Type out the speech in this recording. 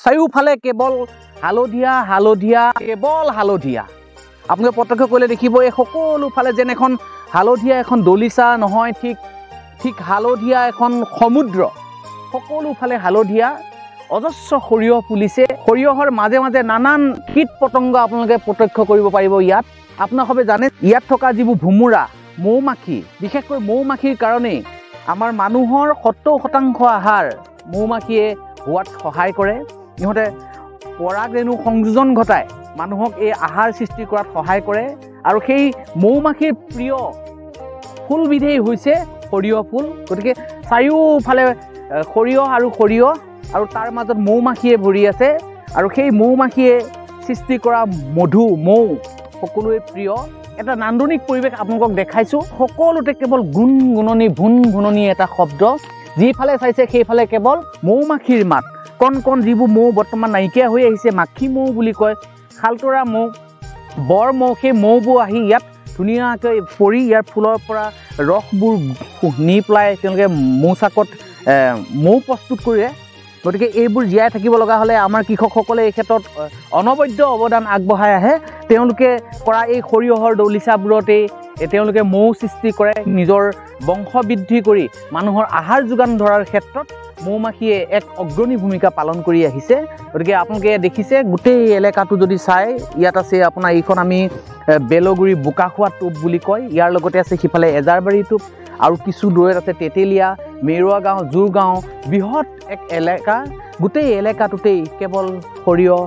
চাৰিওফালে কেৱল হালধীয়া হালধীয়া কেৱল হালধীয়া আপোনালোকে প্ৰত্যক্ষ কৰিলে দেখিব এই সকলোফালে যেন এখন হালধীয়া এখন দলিচা নহয় ঠিক হালধীয়া এখন সমুদ্ৰ সকলোফালে হালধীয়া অজস্ৰ সৰিয়হ ফুলিছে সৰিয়হৰ মাজে মাজে নানান কীট পতংগ আপোনালোকে প্ৰত্যক্ষ কৰিব পাৰিব ইয়াত আপোনাক সবে জানে ইয়াত থকা যিবোৰ ভুমুৰা মৌমাখি বিশেষকৈ মৌমাখিৰ কাৰণে আমাৰ মানুহৰ 70% আহাৰ মৌমাখিয়ে হোৱাত সহায় কৰে ইহঁতে পৰাগ ৰেণু সংযোজন ঘটায় মানুহক এই আহাৰ সৃষ্টি কৰাত সহায় কৰে আৰু সেই মৌমাখিৰ প্ৰিয় ফুলবিধেই হৈছে সৰিয়হ ফুল গতিকে চাৰিওফালে সৰিয়হ আৰু তাৰ মাজত মৌমাখিয়ে ভৰি আছে আৰু সেই মৌমাখিয়ে সৃষ্টি কৰা মধু মৌ সকলোৱে প্ৰিয় এটা নান্দনিক পৰিৱেশ আপোনালোকক দেখাইছোঁ সকলোতে কেৱল গুণগুণনি ভুনভুননি এটা শব্দ যিফালে চাইছে সেইফালে কেৱল মৌমাখিৰ মাত কণ কণ যিবোৰ মৌ বৰ্তমান নাইকিয়া হৈ আহিছে মাখি মৌ বুলি কয় খালতৰা মৌ বৰ মৌ সেই মৌবোৰ আহি ইয়াত ধুনীয়াকৈ পৰি ইয়াৰ ফুলৰ পৰা ৰসবোৰ নি পেলাই তেওঁলোকে মৌচাকত মৌ প্ৰস্তুত কৰে গতিকে এইবোৰ জীয়াই থাকিব লগা হ'লে আমাৰ কৃষকসকলে এই ক্ষেত্ৰত অনবদ্য অৱদান আগবঢ়াই আহে তেওঁলোকে কৰা এই সৰিয়হৰ দলিচাবোৰতেই তেওঁলোকে মৌ সৃষ্টি কৰে নিজৰ বংশ বৃদ্ধি কৰি মানুহৰ আহাৰ যোগান ধৰাৰ ক্ষেত্ৰত মৌমাখিয়ে এক অগ্ৰণী ভূমিকা পালন কৰি আহিছে গতিকে আপোনালোকে দেখিছে গোটেই এলেকাটো যদি চাই ইয়াত আছে আপোনাৰ এইখন আমি বেলগুৰি বোকাখোৱা টোপ বুলি কয় ইয়াৰ লগতে আছে সিফালে এজাৰবাৰী টোপ আৰু কিছু দূৰত আছে তেতেলীয়া মেৰুৱা গাঁও জুৰগাঁও বৃহৎ এক এলেকা গোটেই এলেকাটোতেই কেৱল সৰিয়হ